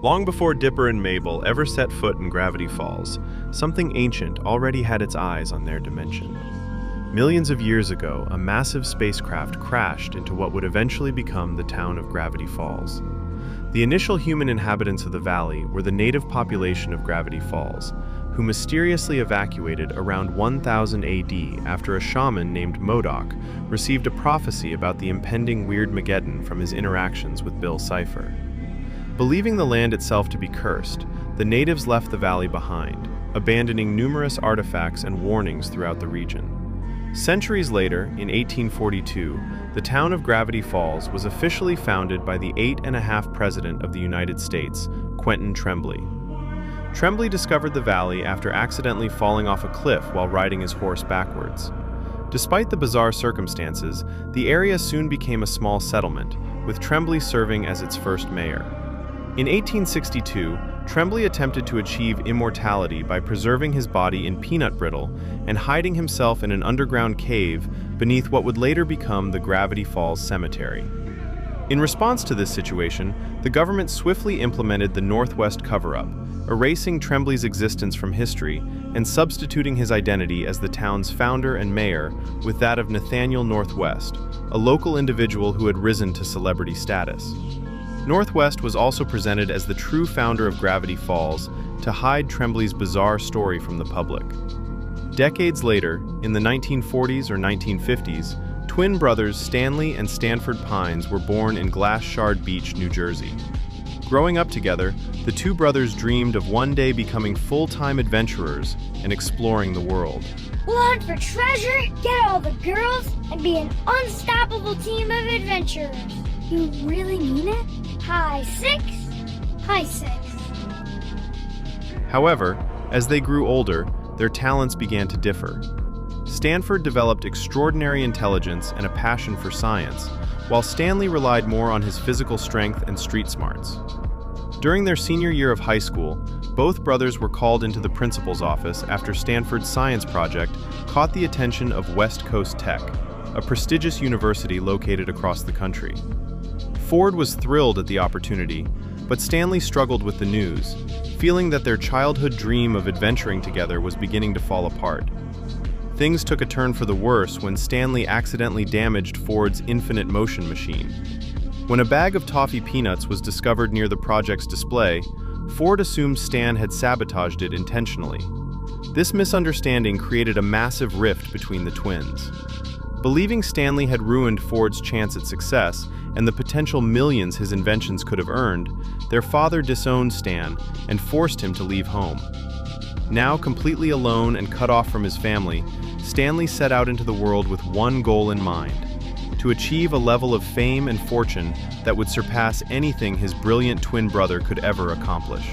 Long before Dipper and Mabel ever set foot in Gravity Falls, something ancient already had its eyes on their dimension. Millions of years ago, a massive spacecraft crashed into what would eventually become the town of Gravity Falls. The initial human inhabitants of the valley were the native population of Gravity Falls, who mysteriously evacuated around 1000 AD after a shaman named Modoc received a prophecy about the impending Weirdmageddon from his interactions with Bill Cipher. Believing the land itself to be cursed, the natives left the valley behind, abandoning numerous artifacts and warnings throughout the region. Centuries later, in 1842, the town of Gravity Falls was officially founded by the 8-and-a-half President of the United States, Quentin Tremblay. Tremblay discovered the valley after accidentally falling off a cliff while riding his horse backwards. Despite the bizarre circumstances, the area soon became a small settlement, with Tremblay serving as its first mayor. In 1862, Tremblay attempted to achieve immortality by preserving his body in peanut brittle and hiding himself in an underground cave beneath what would later become the Gravity Falls Cemetery. In response to this situation, the government swiftly implemented the Northwest cover-up, erasing Tremblay's existence from history and substituting his identity as the town's founder and mayor with that of Nathaniel Northwest, a local individual who had risen to celebrity status. Northwest was also presented as the true founder of Gravity Falls to hide Tremblay's bizarre story from the public. Decades later, in the 1940s or 1950s, twin brothers Stanley and Stanford Pines were born in Glass Shard Beach, New Jersey. Growing up together, the two brothers dreamed of one day becoming full-time adventurers and exploring the world. We'll hunt for treasure, get all the girls, and be an unstoppable team of adventurers. You really mean it? High six. However, as they grew older, their talents began to differ. Stanford developed extraordinary intelligence and a passion for science, while Stanley relied more on his physical strength and street smarts. During their senior year of high school, both brothers were called into the principal's office after Stanford's science project caught the attention of West Coast Tech, a prestigious university located across the country. Ford was thrilled at the opportunity, but Stanley struggled with the news, feeling that their childhood dream of adventuring together was beginning to fall apart. Things took a turn for the worse when Stanley accidentally damaged Ford's infinite motion machine. When a bag of toffee peanuts was discovered near the project's display, Ford assumed Stan had sabotaged it intentionally. This misunderstanding created a massive rift between the twins. Believing Stanley had ruined Ford's chance at success and the potential millions his inventions could have earned, their father disowned Stan and forced him to leave home. Now completely alone and cut off from his family, Stanley set out into the world with one goal in mind: to achieve a level of fame and fortune that would surpass anything his brilliant twin brother could ever accomplish.